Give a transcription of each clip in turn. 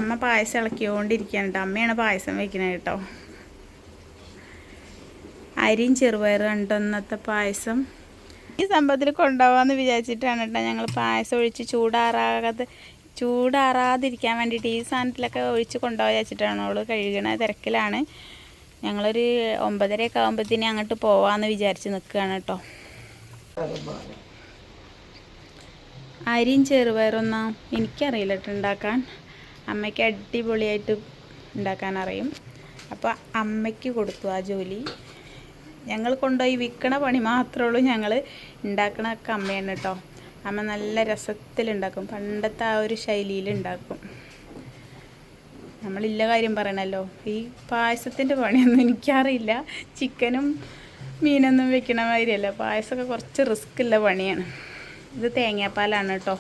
അമ്മ പായസം ഇളക്കിക്കൊണ്ടിരിക്കുകയാണ് കേട്ടോ. അമ്മയാണ് പായസം വയ്ക്കുന്നത് കേട്ടോ. അരിയും ചെറുപയറും കണ്ടോ ഇന്നത്തെ പായസം. ഈ സംഭവത്തിൽ കൊണ്ടുപോകാമെന്ന് വിചാരിച്ചിട്ടാണ് കേട്ടോ ഞങ്ങൾ പായസം ഒഴിച്ച് ചൂടാറാതിരിക്കാൻ വേണ്ടിയിട്ട് ഈ സാധനത്തിലൊക്കെ ഒഴിച്ച് കൊണ്ടുപോകാൻ വിചാരിച്ചിട്ടാണ്. അവൾ കഴുകണ തിരക്കിലാണ്. ഞങ്ങളൊരു 9:30 ആകുമ്പോഴത്തേന് അങ്ങോട്ട് പോവാമെന്ന് വിചാരിച്ച് നിൽക്കുകയാണ് കേട്ടോ. അരിയും ചെറുപയറൊന്നും എനിക്കറിയില്ല കേട്ടോ ഉണ്ടാക്കാൻ. അമ്മയ്ക്ക് അടിപൊളിയായിട്ട് ഉണ്ടാക്കാൻ അറിയും. അപ്പോൾ അമ്മയ്ക്ക് കൊടുത്തു ആ ജോലി. ഞങ്ങൾ കൊണ്ടുപോയി വിൽക്കണ പണി മാത്രമേ ഉള്ളൂ. ഞങ്ങൾ ഉണ്ടാക്കണതൊക്കെ അമ്മയാണ് കേട്ടോ. അമ്മ നല്ല രസത്തിലുണ്ടാക്കും. പണ്ടത്തെ ആ ഒരു ശൈലിയിൽ ഉണ്ടാക്കും. നമ്മളില്ല കാര്യം പറയണല്ലോ. ഈ പായസത്തിൻ്റെ പണിയൊന്നും എനിക്കറിയില്ല. ചിക്കനും മീനൊന്നും വെക്കണ മാതിരിയല്ല. പായസമൊക്കെ കുറച്ച് റിസ്ക് ഉള്ള പണിയാണ്. ഇത് തേങ്ങാപ്പാലാണ് കേട്ടോ.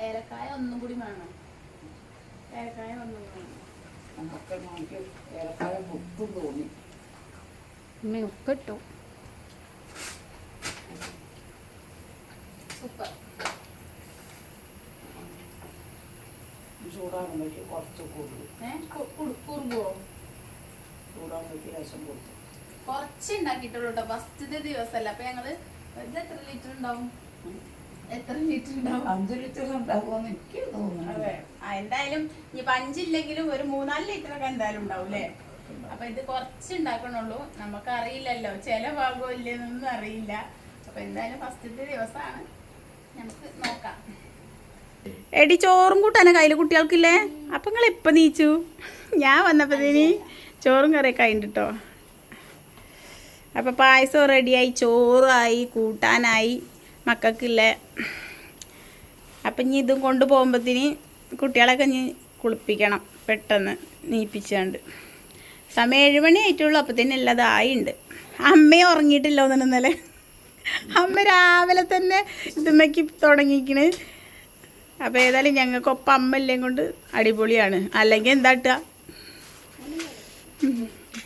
ഏലക്കായ ഒന്നും കൂടി വേണം. ഏലക്കായ ഒന്നും വേണം. ഏലക്കായ ഉപ്പും തോന്നി ഉപ്പ് ഇട്ടു. സൂപ്പർ. ചൂടാകുമ്പോഴേക്ക് കുറച്ച് കുറുകുവോ? ചൂടാകുമ്പോഴേക്ക് രസം കൊടുത്തു. കുറച്ച് ഉണ്ടാക്കിയിട്ടുള്ളൂ കേട്ടോ. ഫസ്റ്റത്തെ ദിവസമല്ല. അപ്പൊ ഞങ്ങള് ഇത് എത്ര ലിറ്റർ ഉണ്ടാവും? 5 ലിറ്റർ ഉണ്ടാവുമെന്ന് എനിക്ക് തോന്നുന്നു. എന്തായാലും ഇനി 5 ഇല്ലെങ്കിലും ഒരു 3-4 ലിറ്ററൊക്കെ എന്തായാലും ഉണ്ടാവും അല്ലേ? അപ്പൊ ഇത് കുറച്ച് ഉണ്ടാക്കണുള്ളൂ. നമുക്ക് അറിയില്ലല്ലോ, ചില ഭാഗവും ഇല്ലെന്നൊന്നും അറിയില്ല. അപ്പൊ എന്തായാലും ഫസ്റ്റത്തെ ദിവസമാണ്, നമുക്ക് നോക്കാം. എടി ചോറും കൂട്ടാനെ കയ്യിൽ കുട്ടികൾക്കില്ലേ? അപ്പൊ നിങ്ങൾ ഇപ്പൊ നീച്ചു. ഞാൻ വന്നപ്പോഴത്തേന് ചോറും കറിയൊക്കെ ആയിട്ട് കേട്ടോ. അപ്പോൾ പായസം റെഡിയായി, ചോറായി, കൂട്ടാനായി, മക്കൾക്കില്ലേ. അപ്പം ഇനി ഇതും കൊണ്ട് പോകുമ്പോഴത്തേന് കുട്ടികളൊക്കെ ഇനി കുളിപ്പിക്കണം പെട്ടെന്ന് നീപ്പിച്ചാണ്ട്. സമയം 7 മണി ആയിട്ടുള്ളൂ. അപ്പത്തേനും എല്ലാം ആയിട്ടുണ്ട്. അമ്മയും ഉറങ്ങിയിട്ടില്ല ഒന്നും ഇന്നലെ. അമ്മ രാവിലെ തന്നെ ഇതുമ്മയ്ക്ക് തുടങ്ങിക്കണ്. അപ്പോൾ ഏതായാലും ഞങ്ങൾക്കൊപ്പം അമ്മ എല്ലാം കൊണ്ട് അടിപൊളിയാണ്. അല്ലെങ്കിൽ എന്താട്ടുക,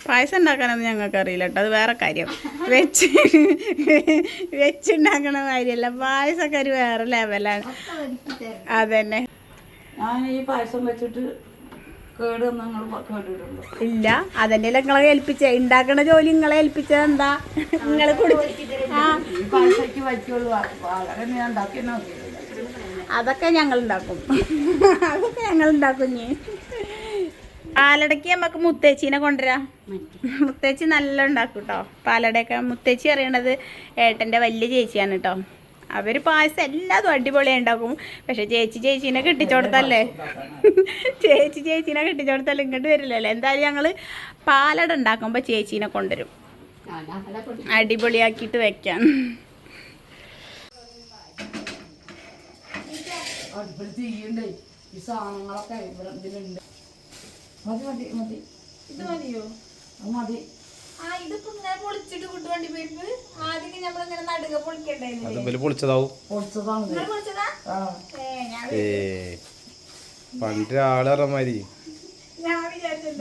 പായസം ഉണ്ടാക്കാനൊന്നും ഞങ്ങൾക്ക് അറിയില്ല കേട്ടോ. അത് വേറെ കാര്യം. വെച്ചുണ്ടാക്കണ കാര്യമല്ല, പായസമൊക്കെ ഒരു വേറെ ലെവലാണ്. അതന്നെ. ഞാൻ ഈ പായസം വെച്ചിട്ട് ഇല്ല, അതന്നെ നിങ്ങളെ ഏൽപ്പിച്ച ഉണ്ടാക്കണ ജോലി നിങ്ങളെ ഏൽപ്പിച്ചത് എന്താ? നിങ്ങൾ അതൊക്കെ ഞങ്ങൾ ഉണ്ടാക്കും. ഇനി പാലടയ്ക്ക് നമുക്ക് മുത്തേച്ചീനെ കൊണ്ടുവരാം. മുത്തേച്ചി നല്ല ഉണ്ടാക്കും കേട്ടോ പാലടയൊക്കെ. മുത്തേച്ചി അറിയണത് ഏട്ടൻ്റെ വലിയ ചേച്ചിയാണ് കേട്ടോ. അവർ പായസം എല്ലാതും അടിപൊളിയായി ഉണ്ടാക്കും. പക്ഷെ ചേച്ചീനെ കെട്ടിച്ചോടത്തല്ലേ ഇങ്ങോട്ട് വരില്ലല്ലോ. എന്തായാലും ഞങ്ങൾ പാലട ഉണ്ടാക്കുമ്പോൾ ചേച്ചീനെ കൊണ്ടുവരും, അടിപൊളിയാക്കിയിട്ട് വെക്കാം. ഇത് മതിയോ? മതി. ഇതിപ്പോ ഇങ്ങനെ പൊളിച്ചിട്ട് കുട്ടുവണ്ടി പരിപ്പ് ആദ്യം നമ്മളിങ്ങനെ നടുക പൊളിക്കണ്ടായിരുന്നു. പൊളിച്ചതാവും. പണ്ട് ആളറമാരി ഞാൻ വിചാരിച്ചത്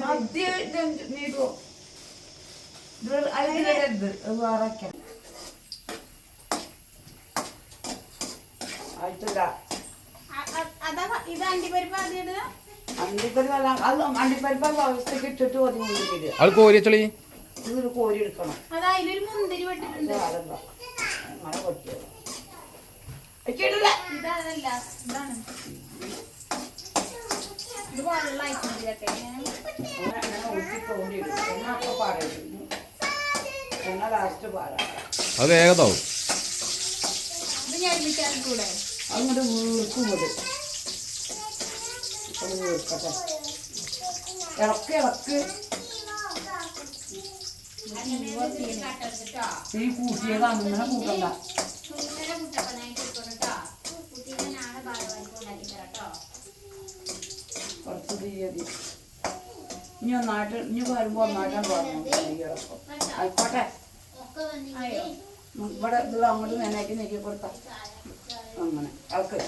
ഇത് അണ്ടിപ്പരിപ്പ് ആദ്യം അത് കോരി ചളി കോരി എടുക്കണം. അതായാലൊരു മുന്തിരി വെട്ടിട്ടുണ്ട്. ഇതല്ല, ഇതാണ്. ഇത് വെള്ളമായിട്ട് അത് വേഗതാവും. ഇത് ഞാൻ കൂടെ അങ്ങോട്ട് വീർക്കും. ഇളക്ക് ഈ കൂട്ടിയതാണ്, ഇങ്ങനെ കൂട്ടണ്ട. കുറച്ച് തീയതി ഇനി ഒന്നായിട്ട്, ഇനി വരുമ്പോ ഒന്നായിട്ടാണ് പറഞ്ഞു. ആയിക്കോട്ടെ. ഇവിടെ ഇതുള്ള അങ്ങോട്ട് നേനാക്കി നീക്കി കൊടുത്താൽ അങ്ങനെ ഇളക്ക്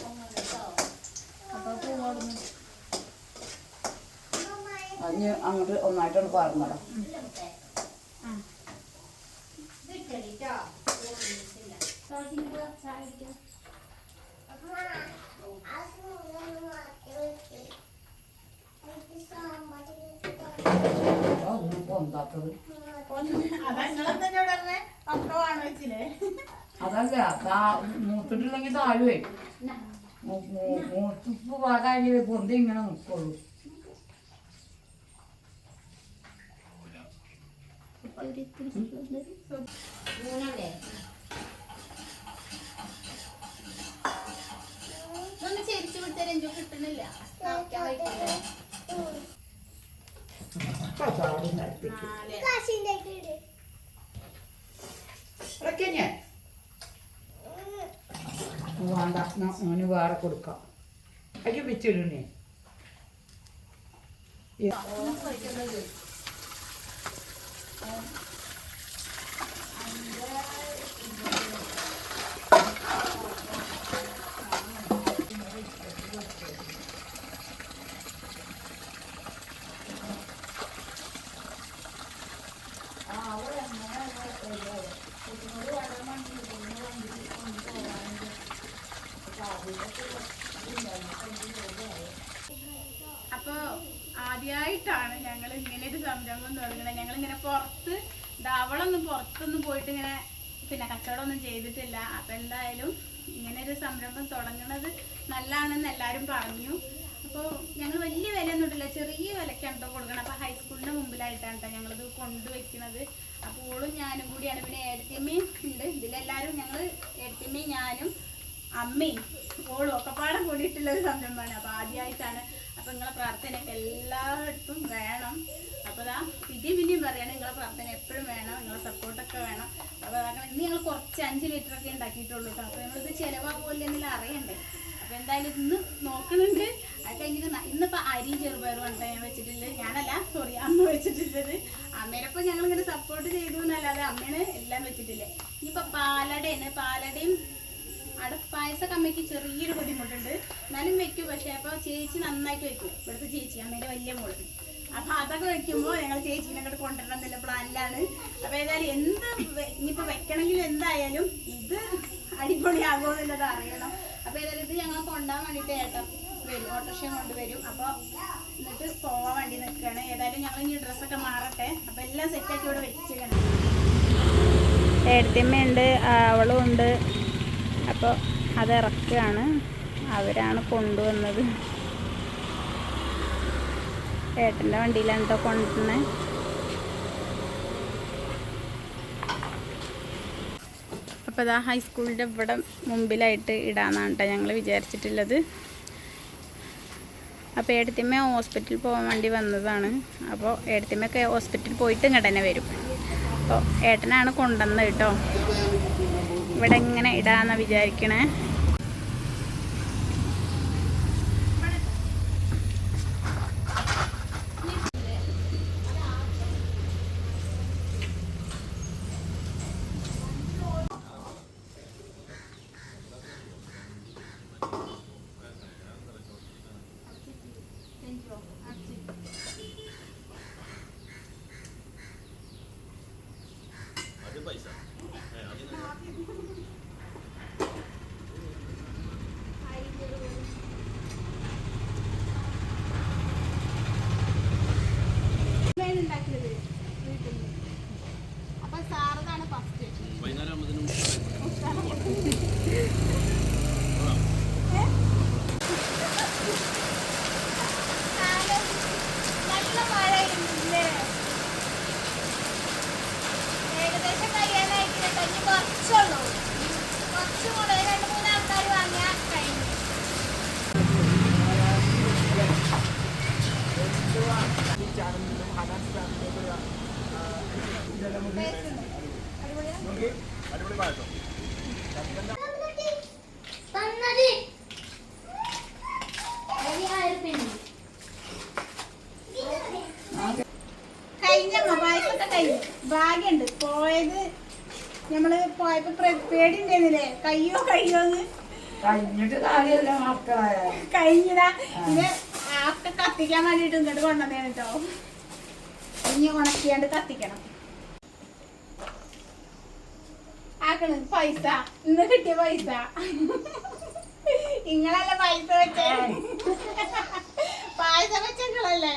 അതിന് അങ്ങോട്ട് ഒന്നായിട്ടൊന്ന് പാർന്നടാം. പൊന്താത്തത് അതല്ല മൂത്തിട്ടില്ലെങ്കിൽ താഴുവേ മൂത്തിപ്പ് പാകായി പൊന്തി ഇങ്ങനെ നിൽക്കുള്ളൂ. ചേരിച്ചു വിട്ടാൽ എന്തോ കിട്ടണില്ല. വേണ്ട അങ്ങനെ വേറെ കൊടുക്കാം. അതിൽ വെച്ചിടണേ അപ്പൊ ആദ്യമായിട്ടാണ് ഞങ്ങൾ ഇങ്ങനെ ഒരു സംരംഭം തുടങ്ങുന്നത്. ഞങ്ങളിങ്ങനെ പുറത്ത് ധാവളൊന്നും പുറത്തൊന്നും പോയിട്ട് ഇങ്ങനെ പിന്നെ കച്ചവടമൊന്നും ചെയ്തിട്ടില്ല. അപ്പൊ എന്തായാലും ഇങ്ങനെ ഒരു സംരംഭം തുടങ്ങുന്നത് നല്ലതാണെന്ന് എല്ലാവരും പറഞ്ഞു. അപ്പോൾ ഞങ്ങൾ വലിയ വിലയൊന്നും ഇട്ടില്ല, ചെറിയ വിലക്കാണ് കേട്ടോ കൊടുക്കണം. അപ്പോൾ ഹൈസ്കൂളിൻ്റെ മുമ്പിലായിട്ടാണ് കേട്ടോ ഞങ്ങളിത് കൊണ്ടുവയ്ക്കുന്നത്. അപ്പോൾ ഓളും ഞാനും കൂടിയാണ്, പിന്നെ ഏടത്തിയമ്മയും ഉണ്ട്. ഇതിലെല്ലാവരും ഞങ്ങൾ ഏടത്തിയമ്മയും ഞാനും അമ്മയും ഓളും ഒക്കെ പാടെ കൂടിയിട്ടുള്ളൊരു സംരംഭമാണ്. അപ്പോൾ ആദ്യമായിട്ടാണ്. അപ്പോൾ നിങ്ങളെ പ്രാർത്ഥനയൊക്കെ എല്ലായിടത്തും വേണം. അപ്പോൾ ഇതാ പിന്നെയും പറയുകയാണ്, നിങ്ങളെ പ്രാർത്ഥന എപ്പോഴും വേണം, നിങ്ങളെ സപ്പോർട്ടൊക്കെ വേണം. അപ്പോൾ ഇന്ന് ഞങ്ങൾ കുറച്ച് 5 ലിറ്ററൊക്കെ ഉണ്ടാക്കിയിട്ടുള്ളൂ കേട്ടോ. അപ്പോൾ നമ്മളിത് ചിലവാകുമല്ലോ എന്നെല്ലാം അറിയണ്ടേ. അപ്പോൾ എന്തായാലും ഇന്ന് നോക്കുന്നുണ്ട്. അത് കഴിഞ്ഞിട്ട് ഇന്നിപ്പോൾ അരിയും ചെറുപയറും ആണ് ഞാൻ വെച്ചിട്ടുള്ളത്. ഞാനല്ല, സോറി, അമ്മ വെച്ചിട്ടുള്ളത്. അമ്മേനൊപ്പം ഞങ്ങളിങ്ങനെ സപ്പോർട്ട് ചെയ്തു എന്നല്ലാതെ അമ്മേനെ എല്ലാം വെച്ചിട്ടില്ലേ. ഇനിയിപ്പോൾ പാലടയും അടപ്പായസമൊക്കെ അമ്മയ്ക്ക് ചെറിയൊരു ബുദ്ധിമുട്ടുണ്ട്, എന്നാലും വെക്കും. പക്ഷേ അപ്പോൾ ചേച്ചി നന്നായിട്ട് വെക്കും, ഇവിടുത്തെ ചേച്ചി അമ്മേൻ്റെ വലിയ മോള്. അപ്പോൾ അതൊക്കെ വെക്കുമ്പോൾ ഞങ്ങൾ ചേച്ചീനെ അങ്ങോട്ട് കൊണ്ടുവരണം എന്നുള്ള പ്ലാനിലാണ്. അപ്പോൾ ഏതായാലും ഇനിയിപ്പോൾ വെക്കണമെങ്കിൽ എന്തായാലും ഇത് അടിപൊളിയാകുമോ എന്നുള്ളത് അറിയണം. അപ്പോൾ ഏതായാലും ഇത് ഞങ്ങൾ കൊണ്ടുപോകാൻ വേണ്ടിയിട്ട് ഏട്ടൻ വരും, ഓട്ടോറിക്ഷ കൊണ്ടുവരും. അപ്പോൾ എന്നിട്ട് പോവാൻ വേണ്ടി നിൽക്കുകയാണ്. ഏതായാലും ഞങ്ങൾ ഇനി ഡ്രസ്സൊക്കെ മാറട്ടെ. അപ്പോൾ എല്ലാം സെറ്റാക്കി ഇവിടെ വെച്ചിരിക്കണം. ഏടത്തിയമ്മയുണ്ട്, അവളും ഉണ്ട്. അപ്പോൾ അത് ഇറക്കുകയാണ്, അവരാണ് കൊണ്ടുവന്നത്. ഏട്ടൻ്റെ വണ്ടിയിലാണ് കേട്ടോ കൊണ്ടുവന്നത്. അപ്പോൾ ഇതാ ഹൈസ്കൂളിൻ്റെ ഇവിടെ മുമ്പിലായിട്ട് ഇടാമെന്നാണ് കേട്ടോ ഞങ്ങൾ വിചാരിച്ചിട്ടുള്ളത്. അപ്പോൾ ഏടത്തിയമ്മ ഹോസ്പിറ്റലിൽ പോകാൻ വേണ്ടി വന്നതാണ്. അപ്പോൾ ഏടത്തിയമ്മയൊക്കെ ഹോസ്പിറ്റലിൽ പോയിട്ട് ഇങ്ങോട്ട് തന്നെ വരും. അപ്പോൾ ഏട്ടനാണ് കൊണ്ടുവന്നത് കേട്ടോ. ഇവിടെ ഇങ്ങനെ ഇടാമെന്നാണ് വിചാരിക്കണേ. അപ്പൊ സാറതാണ് ഫസ്റ്റ്. നല്ല മഴയില്ലേ, ഏകദേശം കഴിയാനായിട്ട് കഴിഞ്ഞ് കുറച്ചുള്ളൂ. കുറച്ചും കൂടെ 2-3 ആൾക്കാർ വാങ്ങിയാൽ കഴിഞ്ഞു. കഴിഞ്ഞ പായസമൊക്കെ കഴിഞ്ഞു. ഭാഗ്യമുണ്ട് പോയത്, നമ്മള് പോയപ്പോ പേടിണ്ടായിരുന്നില്ലേ കയ്യോന്ന് കഴിഞ്ഞിട്ട് കാര്യമല്ല മക്കളെ. കഴിഞ്ഞതാ ഇത് ഒക്കെ കത്തിക്കാൻ വേണ്ടിട്ട് ഇങ്ങോട്ട് കൊണ്ടുവന്നേണ് കേട്ടോ. ഇനി ഉണക്കിയാണ്ട് കത്തിക്കണം. ആക്കണ് പൈസ ഇന്ന് കിട്ടിയ പൈസ നിങ്ങളല്ലേ പൈസ വെച്ചേ, പായസം വെച്ചല്ലേ.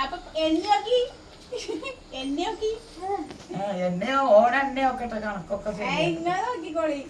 അപ്പൊ എണ്ണ നോക്കി എണ്ണയോ ഓണെണ്ണയോ ഒക്കെ കണക്കൊക്കെ ഇങ്ങനെ നോക്കിക്കോളി.